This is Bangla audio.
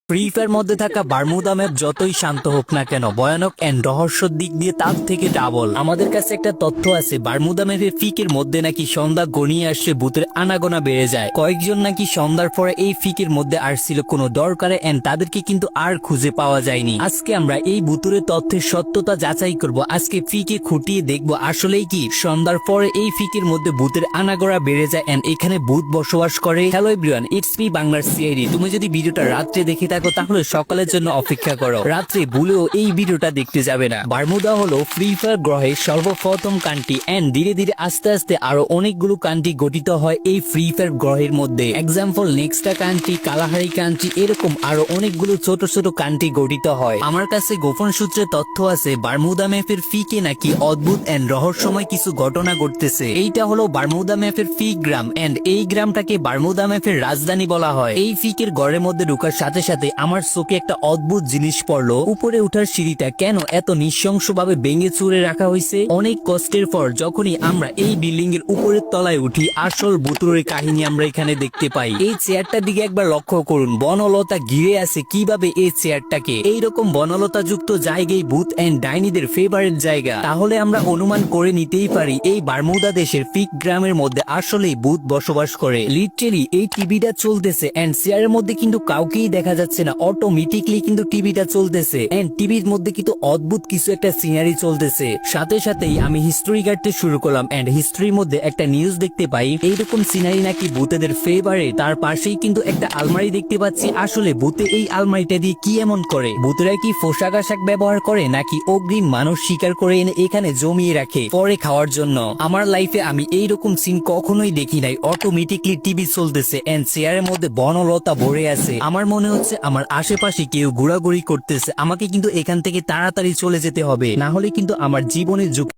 ফ্রি ফায়ার মধ্যে থাকা বারমুদা ম্যাপ যতই শান্ত হোক না কেন, ভয়ানক এন্ড রহস্যর দিক দিয়ে তার থেকে ডাবল। আমাদের কাছে একটা তথ্য আছে, বারমুদা ম্যাপের ফিকের মধ্যে নাকি সন্ধ্যা গনিয়ে আসছে, ভূতের আনাগোনা বেড়ে যায়। কয়েকজন নাকি সন্ধ্যার পরে এই ফিকের মধ্যে আসছিল কোনো দরকারে, এন্ড তাদেরকে কিন্তু আর খুঁজে পাওয়া যায়নি। আজকে আমরা এই ভূতুরের তথ্যের সত্যতা যাচাই করব। আজকে ফিকে খুঁটিয়ে দেখবো আসলেই কি সন্ধ্যার পরে এই ফিকের মধ্যে ভূতের আনাগোনা বেড়ে যায় এন্ড এখানে ভূত বসবাস করে। হ্যালো এভরিওয়ান, ইটস মি বাংলার সিআইডি। তুমি যদি ভিডিওটা রাত্রে দেখে থাকো তাহলে সকালের জন্য অপেক্ষা করো, রাত্রে ভুলেও এই ভিডিওটা দেখতে যাবে না। বারমুদা হলো ফ্রি ফায়ার গ্রহের সর্বপ্রথম কান্ট্রি এন্ড ধীরে ধীরে আস্তে আস্তে আরো অনেকগুলো কান্ট্রি গঠিত হয় এই ফ্রি ফায়ার গ্রহের মধ্যে। এক্সাম্পল নেক্সটা কান্ট্রি, কালাহারি কান্ট্রি, এরকম আরো অনেকগুলো ছোট ছোট কান্ট্রি গঠিত হয়। আমার কাছে গোপন সূত্রে তথ্য আছে, বারমুদা ম্যাপের ফিকে নাকি অদ্ভুত এন্ড রহস্যময় কিছু ঘটনা ঘটতেছে। এইটা হলো বারমুদা ম্যাপের ফিক গ্রাম এন্ড এই গ্রামটাকে বারমুদা ম্যাপের রাজধানী বলা হয়। এই ফিকের ঘরের মধ্যে ঢোকার সাথে সাথে আমার চোখে একটা অদ্ভুত জিনিস পড়লো। উপরে উঠার সিঁড়িটা কেন এত নৃশংসভাবে ভেঙে চুরে রাখা হয়েছে? অনেক কষ্টের পর যখনই আমরা এই বিল্ডিং এর উপরের তলায় উঠি, আসল ভূতুরের কাহিনী আমরা এখানে দেখতে পাই। এই চেয়ারটার দিকে একবার লক্ষ্য করুন, বনলতা ঘিরে আছে কিভাবে এই চেয়ারটাকে। এইরকম বনলতা যুক্ত জায়গায় ভূত এন্ড ডাইনিদের ফেভারিট জায়গা। তাহলে আমরা অনুমান করে নিতেই পারি এই বারমুদা দেশের ফিক গ্রামের মধ্যে আসলেই ভূত বসবাস করে। লিটারেলি এই টিভিটা চলতেছে এন্ড চেয়ারের মধ্যে কিন্তু কাউকেই দেখা যাচ্ছে না, অটোমেটিকলি কিন্তু টিভিটা চলতেছে এন্ড টিভির মধ্যে কিন্তু অদ্ভুত কিছু একটা সিনারি চলতেছে। সাথে সাথেই আমি হিস্ট্রি ঘাটতে শুরু করলাম এন্ড হিস্ট্রির মধ্যে একটা নিউজ দেখতে পাই, এইরকম সিনারি নাকি ভূতেদের ফেভারিট। তার পাশেই কিন্তু একটা আলমারি দেখতে পাচ্ছি। আসলে ভূতে এই আলমারিটা দিয়ে কি এমন করে? ভূতেরা কি পোশাক আশাক ব্যবহার করে নাকি অগ্রিম মানুষ শিকার করে এনে এখানে জমিয়ে রাখে পরে খাওয়ার জন্য? আমার লাইফে আমি এইরকম সিন কখনোই দেখি নাই। অটোমেটিকলি টিভি চলতেছে এন্ড চেয়ারের মধ্যে বনলতা ভরে আছে। আমার মনে হচ্ছে আমার আশেপাশে কেউ ঘোরাঘুরি করতেছে। আমাকে কিন্তু এখান থেকে তাড়াতাড়ি চলে যেতে হবে, না হলে কিন্তু আমার জীবনের ঝুঁকি।